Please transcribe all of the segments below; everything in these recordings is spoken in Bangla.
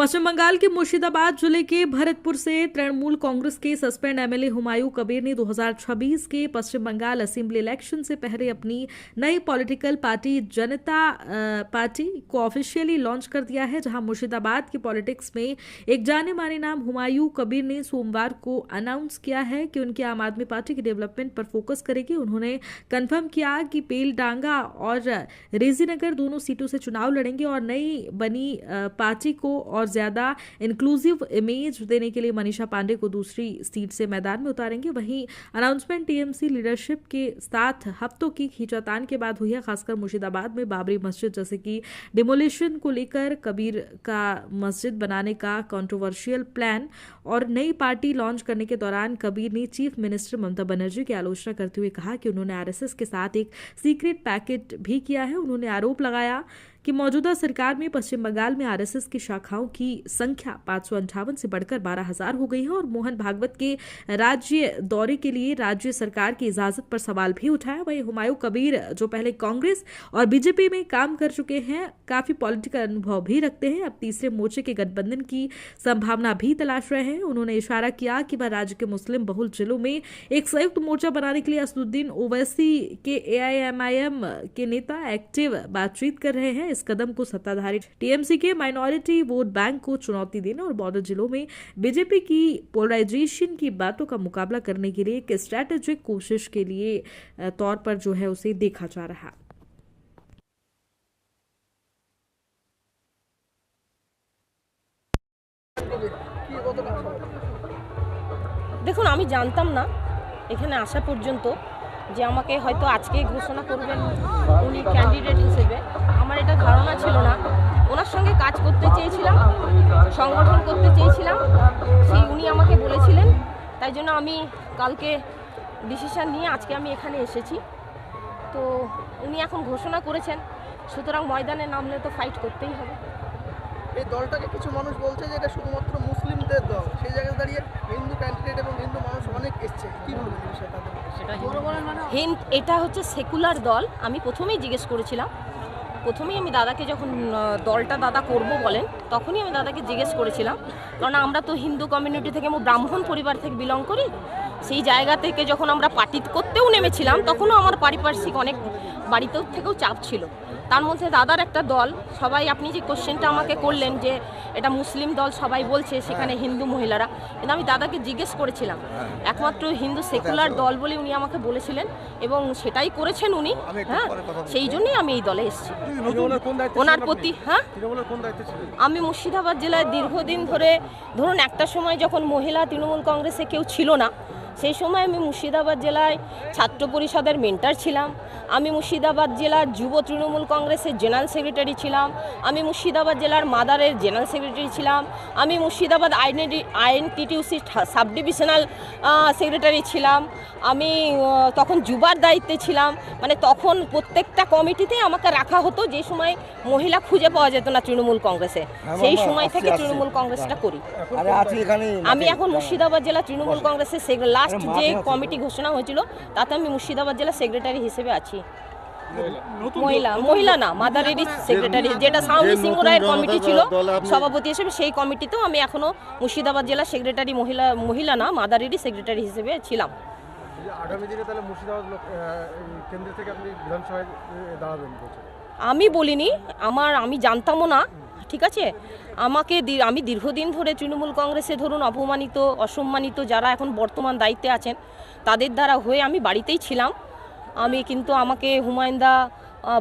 पश्चिम बंगाल के मुर्शिदाबाद जिले के भरतपुर से तृणमूल कांग्रेस के सस्पेंड एमएलए हुमायूं कबीर ने 2026 के पश्चिम बंगाल असेंबली इलेक्शन से पहले अपनी नई पॉलिटिकल पार्टी जनता पार्टी को ऑफिशियली लॉन्च कर दिया है। जहां मुर्शिदाबाद की पॉलिटिक्स में एक जाने माने नाम हुमायूं कबीर ने सोमवार को अनाउंस किया है कि उनकी आम आदमी पार्टी के डेवलपमेंट पर फोकस करेगी। उन्होंने कन्फर्म किया कि पेलडांगा और रेजीनगर दोनों सीटों से चुनाव लड़ेंगे और नई बनी पार्टी को और ज्यादा इंक्लूसिव इमेज देने के लिए मनीषा पांडे को दूसरी सीट से मैदान में उतारेंगे। वहीं अनाउंसमेंट टीएमसी लीडरशिप के साथ हफ्तों की खींचातान के बाद हुई है। खासकर मुर्शिदाबाद में बाबरी मस्जिद जैसे कि डिमोलिशन को लेकर कबीर का मस्जिद बनाने का कंट्रोवर्शियल प्लान और नई पार्टी लॉन्च करने के दौरान कबीर ने चीफ मिनिस्टर ममता बनर्जी की आलोचना करते हुए कहा कि उन्होंने आरएसएस के साथ एक सीक्रेट पैकेट भी किया है। उन्होंने आरोप लगाया कि मौजूदा सरकार में पश्चिम बंगाल में आरएसएस की शाखाओं की संख्या 558 से बढ़कर 12,000 हो गई है और मोहन भागवत के राज्य दौरे के लिए राज्य सरकार की इजाजत पर सवाल भी उठाया। वहीं हुमायूं कबीर जो पहले कांग्रेस और बीजेपी में काम कर चुके हैं, काफी पॉलिटिकल अनुभव भी रखते हैं, अब तीसरे मोर्चे के गठबंधन की संभावना भी तलाश रहे हैं। उन्होंने इशारा किया कि वह राज्य के मुस्लिम बहुल जिलों में एक संयुक्त मोर्चा बनाने के लिए असदुद्दीन ओवैसी के एआईएमआईएम के नेता एक्टिव बातचीत कर रहे हैं। इस कदम को सत्ताधारी टीएमसी के माइनॉरिटी वोट बैंक को चुनौती देने और बॉर्डर जिलों में बीजेपी की पोलराइजेशन की बातों का मुकाबला करने के लिए एक स्ट्रैटेजिक कोशिश के लिए तौर पर जो है उसे देखा जा रहा है। দেখুন, আমি জানতাম না এখানে আসা পর্যন্ত যে আমাকে হয়তো আজকে ঘোষণা করবেন উনি ক্যান্ডিডেট হিসেবে। আমার এটা ধারণা ছিল না। ওনার সঙ্গে কাজ করতে চেয়েছিলাম, সংগঠন করতে চেয়েছিলাম, সেই উনি আমাকে বলেছিলেন। তাই জন্য আমি কালকে ডিসিশন নিয়ে আজকে আমি এখানে এসেছি। তো উনি এখন ঘোষণা করেছেন, সুতরাং ময়দানে নামলে তো ফাইট করতেই হবে। এই দলটাকে কিছু মানুষ বলছে যে এটা শুধুমাত্র মুসলিমদের দল, সেই জায়গায় দাঁড়িয়ে হিন্দু ক্যান্ডিডেট এবং হিন্দু মানুষ অনেক এসছে, কি বলবেন সেটা? এটা হচ্ছে সেকুলার দল। আমি প্রথমেই জিজ্ঞেস করেছিলাম, প্রথমেই আমি দাদাকে যখন দলটা দাদা করব বলেন তখনই আমি দাদাকে জিজ্ঞেস করেছিলাম, কারণ আমরা তো হিন্দু কমিউনিটি থেকে ব্রাহ্মণ পরিবার থেকে বিলং করি। সেই জায়গা থেকে যখন আমরা পার্টি করতেও নেমেছিলাম তখনও আমার পারিপার্শ্বিক অনেক বাড়িতেও থেকেও চাপ ছিল। তার মধ্যে দাদার একটা দল, সবাই আপনি যে কোশ্চেনটা আমাকে করলেন যে এটা মুসলিম দল সবাই বলছে, সেখানে হিন্দু মহিলারা, কিন্তু আমি দাদাকে জিজ্ঞেস করেছিলাম, একমাত্র হিন্দু সেকুলার দল বলে উনি আমাকে বলেছিলেন এবং সেটাই করেছেন উনি। হ্যাঁ, সেই জন্যই আমি এই দলে এসেছি ওনার প্রতি। হ্যাঁ, আমি মুর্শিদাবাদ জেলায় দীর্ঘদিন ধরে, ধরুন একটা সময় যখন মহিলা তৃণমূল কংগ্রেসে কেউ ছিল না, সেই সময় আমি মুর্শিদাবাদ জেলায় ছাত্র পরিষদের মেন্টার ছিলাম। আমি মুর্শিদাবাদ জেলার যুব তৃণমূল কংগ্রেসের জেনারেল সেক্রেটারি ছিলাম। আমি মুর্শিদাবাদ জেলার মাদারের জেনারেল সেক্রেটারি ছিলাম। আমি মুর্শিদাবাদ আইএনটিটিউসির সাব ডিভিশনাল সেক্রেটারি ছিলাম। আমি তখন যুবার দায়িত্বে ছিলাম। মানে তখন প্রত্যেকটা কমিটিতে আমাকে রাখা হতো, যে সময় মহিলা খুঁজে পাওয়া যেত না তৃণমূল কংগ্রেসে, সেই সময় থেকে তৃণমূল কংগ্রেসটা করি। আমি এখন মুর্শিদাবাদ জেলা তৃণমূল কংগ্রেসের লাস্ট যে কমিটি ঘোষণা হয়েছিল তাতে আমি মুর্শিদাবাদ জেলা সেক্রেটারি হিসেবে আছি। মহিলা না, মাদারেরই সেক্রেটারি, যেটা সাউনি সিংহ রায়ের কমিটি ছিল সভাপতি হিসেবে, সেই কমিটিতেও আমি এখনো মুর্শিদাবাদ জেলা সেক্রেটারি, মহিলা না মাদারেরই সেক্রেটারি হিসেবে ছিলাম। আগামী দিনে তাহলে মুর্শিদাবাদ কেন্দ্র থেকে আপনি বিধানসভায় দাঁড়াবেন? আমি বলিনি, আমি জানতামও না। ঠিক আছে, আমি দীর্ঘদিন ধরে তৃণমূল কংগ্রেসে ধরুন অপমানিত, অসম্মানিত যারা এখন বর্তমান দায়িত্বে আছেন তাদের দ্বারা হয়ে আমি বাড়িতেই ছিলাম। কিন্তু আমাকে হুমায়ুনদা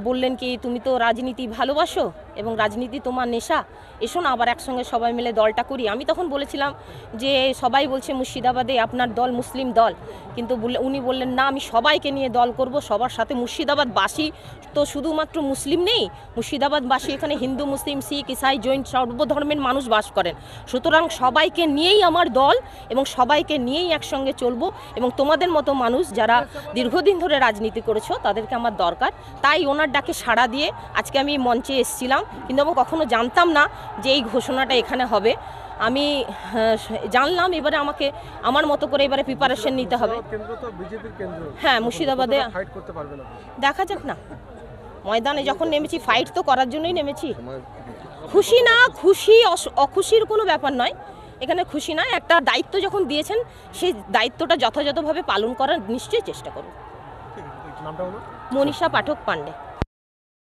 বললেন কি, তুমি তো রাজনীতি ভালোবাসো এবং রাজনীতি তোমার নেশা, এসো না আবার একসঙ্গে সবাই মিলে দলটা করি। আমি তখন বলেছিলাম যে সবাই বলছে মুর্শিদাবাদে আপনার দল মুসলিম দল, কিন্তু উনি বললেন না, আমি সবাইকে নিয়ে দল করব, সবার সাথে। মুর্শিদাবাদবাসী তো শুধুমাত্র মুসলিম নেই, মুর্শিদাবাদবাসী এখানে হিন্দু, মুসলিম, শিখ, ইসাই, জৈন সর্বধর্মের মানুষ বাস করেন। সুতরাং সবাইকে নিয়েই আমার দল এবং সবাইকে নিয়েই একসঙ্গে চলবো, এবং তোমাদের মতো মানুষ যারা দীর্ঘদিন ধরে রাজনীতি করেছো তাদেরকে আমার দরকার। তাই ওনার ডাকে সাড়া দিয়ে আজকে আমি মঞ্চে এসেছিলাম, কিন্তু আমি কখনো জানতাম না যে এই ঘোষণাটা এখানে হবে। আমি জানলাম, এবারে আমাকে আমার মতো করে এবারে প্রিপারেশন নিতে হবে। হ্যাঁ, মুর্শিদাবাদে দেখা যাক না, ময়দানে যখন নেমেছি ফাইট তো করার জন্যই নেমেছি। খুশি না, খুশি অখুশির কোনো ব্যাপার নয়, এখানে খুশি নয়। একটা দায়িত্ব যখন দিয়েছেন সেই দায়িত্বটা যথাযথভাবে পালন করার নিশ্চয়ই চেষ্টা করব। নামটা হলো মনীষা পাঠক পান্ডে।